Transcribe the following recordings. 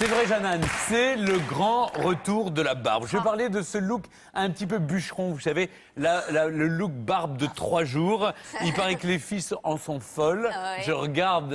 C'est vrai, Jeanne, c'est le grand retour de la barbe. Je vais parler de ce look un petit peu bûcheron, vous savez, le look barbe de 3 jours. Il paraît que les filles en sont folles. Ah ouais. Je regarde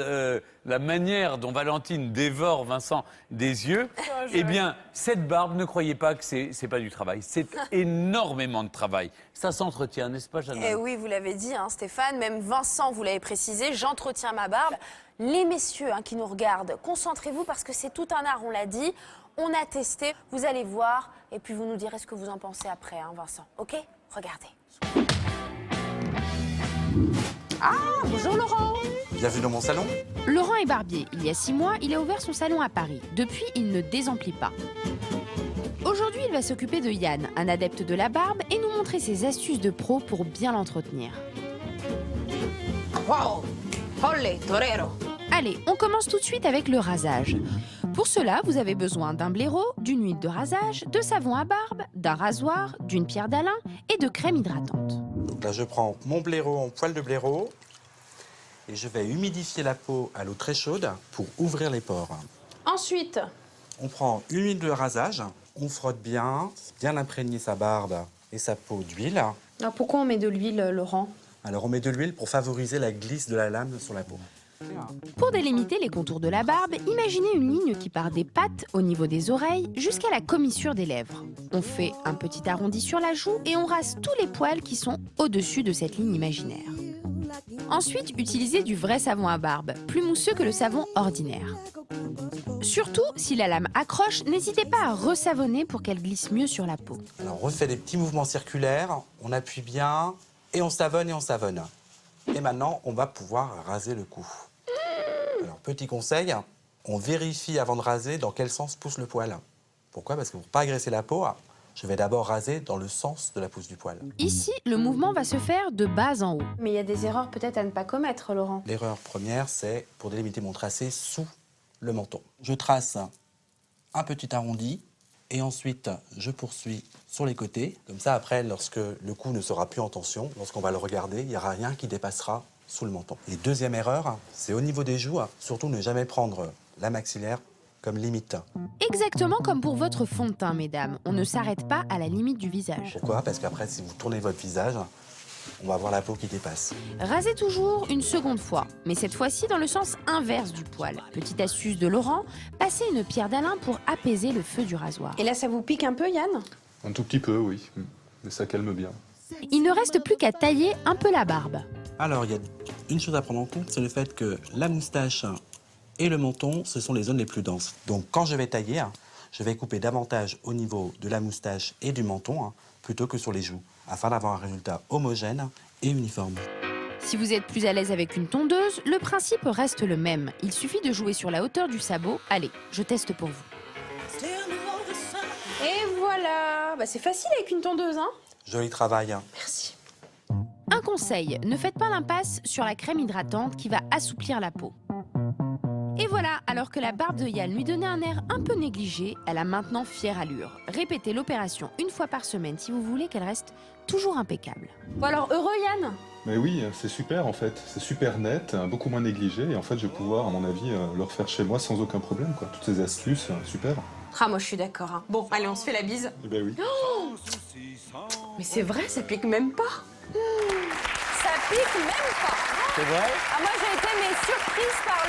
la manière dont Valentine dévore Vincent des yeux. Eh bien, cette barbe, ne croyez pas que c'est pas du travail. C'est énormément de travail. Ça s'entretient, n'est-ce pas, Jeanne? Eh oui, vous l'avez dit, hein, Stéphane, même Vincent, vous l'avez précisé, j'entretiens ma barbe. Les messieurs qui nous regardent, concentrez-vous parce que c'est tout un art, on l'a dit. On a testé, vous allez voir, et puis vous nous direz ce que vous en pensez après, hein, Vincent. Ok? Regardez. Ah, bonjour Laurent. Bienvenue dans mon salon. Laurent est barbier. Il y a 6 mois, il a ouvert son salon à Paris. Depuis, il ne désemplit pas. Aujourd'hui, il va s'occuper de Yann, un adepte de la barbe, et nous montrer ses astuces de pro pour bien l'entretenir. Wow! Olé, torero. Allez, on commence tout de suite avec le rasage. Pour cela, vous avez besoin d'un blaireau, d'une huile de rasage, de savon à barbe, d'un rasoir, d'une pierre d'Alain et de crème hydratante. Donc là, je prends mon blaireau en poil de blaireau et je vais humidifier la peau à l'eau très chaude pour ouvrir les pores. Ensuite, On prend une huile de rasage, on frotte bien imprégner sa barbe et sa peau d'huile. alors pourquoi on met de l'huile, Laurent? Alors on met de l'huile pour favoriser la glisse de la lame sur la peau. Pour délimiter les contours de la barbe, imaginez une ligne qui part des pattes au niveau des oreilles jusqu'à la commissure des lèvres. On fait un petit arrondi sur la joue et on rase tous les poils qui sont au-dessus de cette ligne imaginaire. Ensuite, utilisez du vrai savon à barbe, plus mousseux que le savon ordinaire. Surtout, si la lame accroche, n'hésitez pas à resavonner pour qu'elle glisse mieux sur la peau. Alors on refait des petits mouvements circulaires, on appuie bien et on savonne et on savonne. Et maintenant, on va pouvoir raser le cou. Alors petit conseil, on vérifie avant de raser dans quel sens pousse le poil. Pourquoi? Parce que pour ne pas agresser la peau, je vais d'abord raser dans le sens de la pousse du poil. Ici, le mouvement va se faire de bas en haut. Mais il y a des erreurs peut-être à ne pas commettre, Laurent. L'erreur première, c'est pour délimiter mon tracé sous le menton. Je trace un petit arrondi et ensuite je poursuis sur les côtés. Comme ça, après, lorsque le cou ne sera plus en tension, lorsqu'on va le regarder, il n'y aura rien qui dépassera sous le menton. Et deuxième erreur, c'est au niveau des joues, surtout ne jamais prendre la maxillaire comme limite. Exactement comme pour votre fond de teint, mesdames. On ne s'arrête pas à la limite du visage. Pourquoi? Parce qu'après, si vous tournez votre visage, on va voir la peau qui dépasse. Rasez toujours une seconde fois, mais cette fois-ci dans le sens inverse du poil. Petite astuce de Laurent, passez une pierre d'Alain pour apaiser le feu du rasoir. Et là, ça vous pique un peu, Yann? Un tout petit peu, oui. Mais ça calme bien. Il ne reste plus qu'à tailler un peu la barbe. Alors, il y a une chose à prendre en compte, c'est le fait que la moustache et le menton, ce sont les zones les plus denses. Donc, quand je vais tailler, je vais couper davantage au niveau de la moustache et du menton, plutôt que sur les joues, afin d'avoir un résultat homogène et uniforme. Si vous êtes plus à l'aise avec une tondeuse, le principe reste le même. Il suffit de jouer sur la hauteur du sabot. Allez, je teste pour vous. Et voilà. Bah, c'est facile avec une tondeuse, hein? Joli travail. Merci. Un conseil, ne faites pas l'impasse sur la crème hydratante qui va assouplir la peau. Et voilà, alors que la barbe de Yann lui donnait un air un peu négligé, elle a maintenant fière allure. Répétez l'opération une fois par semaine si vous voulez qu'elle reste toujours impeccable. Bon alors, heureux, Yann? Mais oui, c'est super en fait. C'est super net, beaucoup moins négligé. Et en fait, je vais pouvoir, à mon avis, le refaire chez moi sans aucun problème, quoi. Toutes ces astuces, super. Ah, moi, je suis d'accord. Hein. Bon, allez, on se fait la bise. Eh ben oui. Mais c'est vrai, ça pique même pas. Ça pique même pas. C'est vrai? Ah, moi, j'ai été surprise par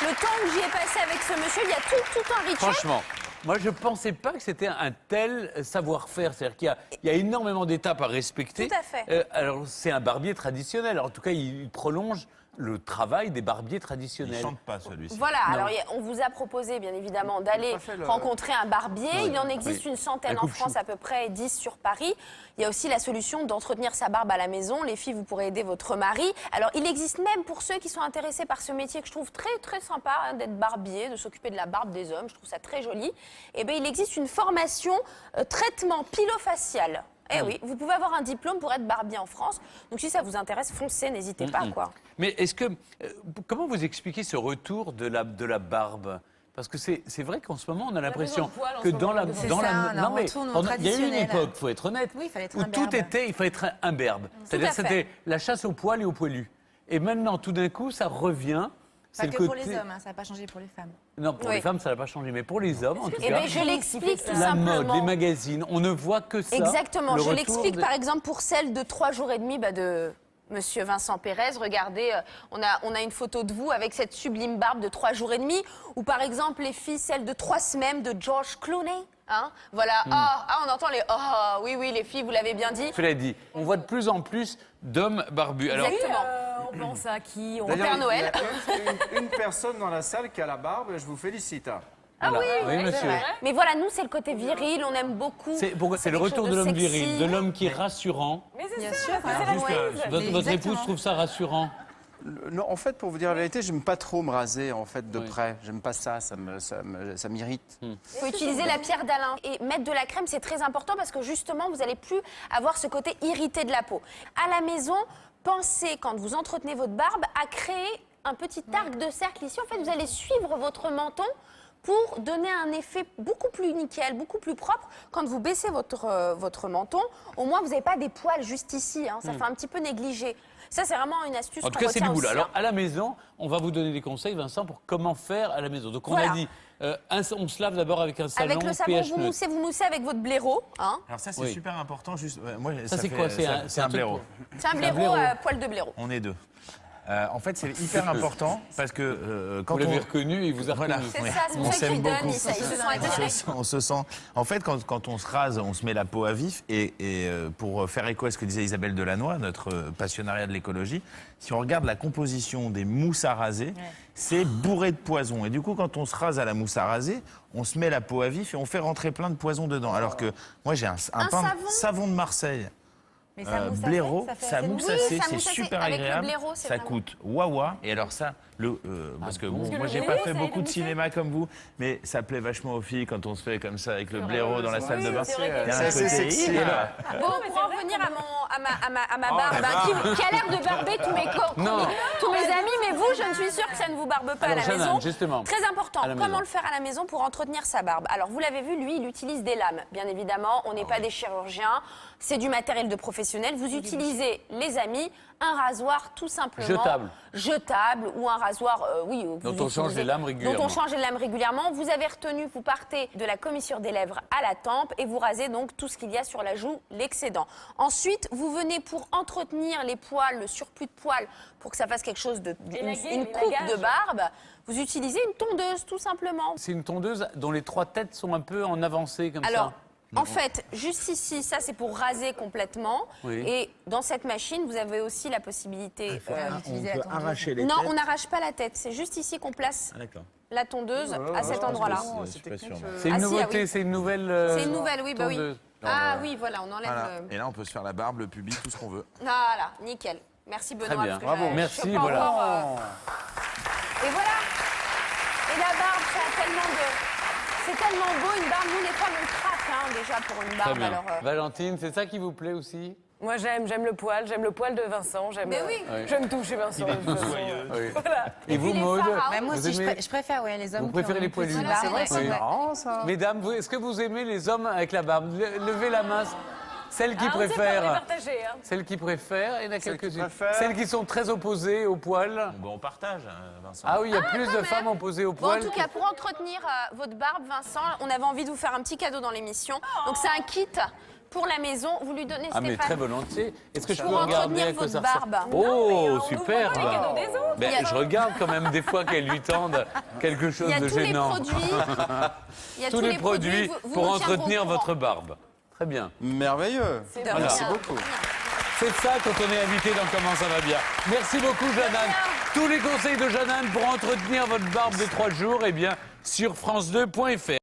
le temps que j'y ai passé avec ce monsieur. Il y a tout un rituel. Franchement, moi je ne pensais pas que c'était un tel savoir-faire. C'est-à-dire qu'il y a énormément d'étapes à respecter. Tout à fait. Alors c'est un barbier traditionnel. En tout cas, il prolonge le travail des barbiers Il traditionnels. chante pas celui-ci. Voilà, Non. alors on vous a proposé bien évidemment d'aller rencontrer un barbier. Oui. Il en existe Oui. une centaine Un en coupe-chou. France à peu près, 10 sur Paris. Il y a aussi la solution d'entretenir sa barbe à la maison. Les filles, vous pourrez aider votre mari. Alors il existe même pour ceux qui sont intéressés par ce métier que je trouve très sympa, hein, d'être barbier, de s'occuper de la barbe des hommes. Je trouve ça très joli. Et bien il existe une formation traitement pilofacial. Eh oui, vous pouvez avoir un diplôme pour être barbier en France. Donc si ça vous intéresse, foncez, n'hésitez pas, quoi. Mais est-ce que comment vous expliquez ce retour de la barbe? Parce que c'est vrai qu'en ce moment, on a l'impression que dans la... C'est dans ça, la un non, mais retour pendant- il y a eu une traditionnel. époque, il faut être honnête, Oui, il fallait être où un tout berbe. était, il fallait être un berbe. C'est-à-dire à fait. c'était la chasse aux poils et aux poilus. Et maintenant, tout d'un coup, ça revient. c'est Pas le que pour côté... les hommes, hein, ça n'a pas changé pour les femmes. Non, pour Oui. les femmes, ça n'a pas changé, mais pour les hommes, en tout Eh cas, bien, je l'explique tout la simplement. mode, les magazines, on ne voit que ça. Exactement. Le Je retour l'explique des- par exemple pour celle de 3 jours et demi de Monsieur Vincent Pérez. Regardez, on a une photo de vous avec cette sublime barbe de 3 jours et demi. Ou par exemple les filles, celle de 3 semaines de George Clooney. Hein, voilà. On entend les oui, les filles, vous l'avez bien dit. Cela dit, on voit de plus en plus d'hommes barbus. Alors, Exactement. On pense à qui on... Au Père Noël. Il y a une personne dans la salle qui a la barbe, je vous félicite. voilà. Oui, monsieur. Mais voilà, nous, c'est le côté viril, on aime beaucoup. C'est le quelque retour chose de l'homme sexy. viril, de l'homme qui est rassurant. Mais c'est Bien ça, sûr, c'est voilà. la crise. Votre épouse Exactement. trouve ça rassurant. Non, en fait, pour vous dire la vérité, j'aime pas trop me raser en fait de Oui. près. J'aime pas ça, ça m'irrite. Il faut utiliser la pierre d'Alain et mettre de la crème, c'est très important parce que justement, vous n'allez plus avoir ce côté irrité de la peau. À la maison, pensez, quand vous entretenez votre barbe, à créer un petit arc de cercle ici. En fait, vous allez suivre votre menton pour donner un effet beaucoup plus nickel, beaucoup plus propre. Quand vous baissez votre menton, au moins, vous n'avez pas des poils juste ici. Hein, ça fait un petit peu négligé. Ça, c'est vraiment une astuce En tout qu'on cas, c'est du retient boulot. aussi, Alors, hein. à la maison, on va vous donner des conseils, Vincent, pour comment faire à la maison. Donc, on Voilà. a dit, on se lave d'abord avec un savon Avec le savon, pH neutre. vous moussez avec votre blaireau. Hein. Alors ça, c'est Oui. super important. Juste, moi, Ça, c'est quoi? C'est C'est un truc blaireau. C'est un blaireau, blaireau. poil de blaireau. On est deux. En fait, c'est hyper important parce que quand Vous l'avez on... reconnu, il vous a Voilà. reconnu. C'est Oui. ça, c'est On pour ça s'aime qu'ils donnent, beaucoup. ils se sont attirés. On se sent. En fait, quand on se rase, on se met la peau à vif. Et pour faire écho à ce que disait Isabelle Delannoy, notre passionnariat de l'écologie, si on regarde la composition des mousses à raser, c'est bourré de poison. Et du coup, quand on se rase à la mousse à raser, on se met la peau à vif et on fait rentrer plein de poison dedans. Alors que moi, j'ai un savon de Marseille. Mais ça mousse blaireau, assez, ça fait mousse Oui, assez, ça c'est mousse assez. super Avec le agréable. blaireau, c'est Ça vraiment- coûte wawa. Et alors ça, parce que bon, que moi le j'ai blaireau, pas fait ça beaucoup aide de à cinéma comme vous, mais ça plaît vachement aux filles quand on se fait comme ça avec le blaireau dans la salle de bain. c'est vrai que Il y a c'est un assez côté, sexy, là. Bon, pour en revenir à ma barbe, qui a l'air de barber Non. tous mes amis, mais vous, je ne suis sûre que ça ne vous barbe pas Alors, à la Jeanne, maison. justement, Très important, à la comment maison. le faire à la maison pour entretenir sa barbe? Alors, vous l'avez vu, lui, il utilise des lames. Bien évidemment, on n'est pas des chirurgiens, c'est du matériel de professionnel. Vous utilisez, les amis, un rasoir tout simplement. Jetable. Jetable ou un rasoir, oui. Dont vous on change utilisez- les lames régulièrement. Dont on change les lames régulièrement. Vous avez retenu, vous partez de la commissure des lèvres à la tempe et vous rasez donc tout ce qu'il y a sur la joue, l'excédent. Ensuite, vous venez pour entretenir les poils, le surplus de poils, pour que ça fasse quelque chose de une coupe de barbe. Vous utilisez une tondeuse tout simplement. C'est une tondeuse dont les 3 têtes sont un peu en avancée comme Alors, ça. en fait, juste ici, ça c'est pour raser complètement. Oui. Et dans cette machine, vous avez aussi la possibilité. d'utiliser On la peut tondeuse. arracher les Non, têtes. on n'arrache pas la tête. C'est juste ici qu'on place Ah, d'accord. la tondeuse à cet endroit-là. Je suis pas sûr. moi. C'est une Ah, si, nouveauté, ah oui. c'est une nouvelle. C'est une nouvelle, oui, bah oui. tondeuse. Ah oui, voilà, on enlève Voilà. le... Et là, on peut se faire la barbe, le pubis, tout ce qu'on veut. Voilà, nickel. Merci Benoît. Très bien. parce que je Merci, sais pas voilà. encore, Et voilà. Et la barbe, ça a tellement de... C'est tellement beau, une barbe. Nous, les femmes, on craque hein, déjà pour une Très barbe. bien. Alors, Valentine, c'est ça qui vous plaît aussi? Moi, j'aime le poil de Vincent. Mais oui. J'aime toucher Vincent. de toute façon. Oui. Voilà. Et vous, puis les Maud, pharaons. Bah, moi vous aussi, aimez- je préfère les hommes. Vous préférez les poilus. Voilà, C'est vrai, ouais. c'est vrai. marrant ça. Mesdames, est-ce que vous aimez les hommes avec la barbe? Levez la main. Celles qui Ah, on sait pas, on est préfèrent. partagé, hein. Celles qui préfèrent, il y en a Celles qui quelques-unes. préfèrent. Celles qui sont très opposées au poil. Bon, on partage, Vincent. Ah oui, il y a plus de même. femmes opposées au Bon, en poil. tout cas, pour entretenir votre barbe, Vincent, on avait envie de vous faire un petit cadeau dans l'émission. Donc, c'est un kit pour la maison. Vous lui donnez, Ah mais très Stéphane. volontiers. Est-ce que je peux Pour regarder entretenir à quoi votre ça ressemble? barbe. Oh, on super. ouvre pas les cadeaux des autres. Ben, je regarde quand même des fois qu'elles lui tendent quelque chose Il y a de tous les gênant. produits. Il y a Tous les produits vous pour nous tiendrez au entretenir courant. votre barbe. Très bien. Merveilleux. De Merci rien. beaucoup. C'est ça quand on est invité dans Comment ça va bien. Merci beaucoup, Jeannane. Tous les conseils de Jeannane pour entretenir votre barbe de 3 jours, eh bien, sur France2.fr.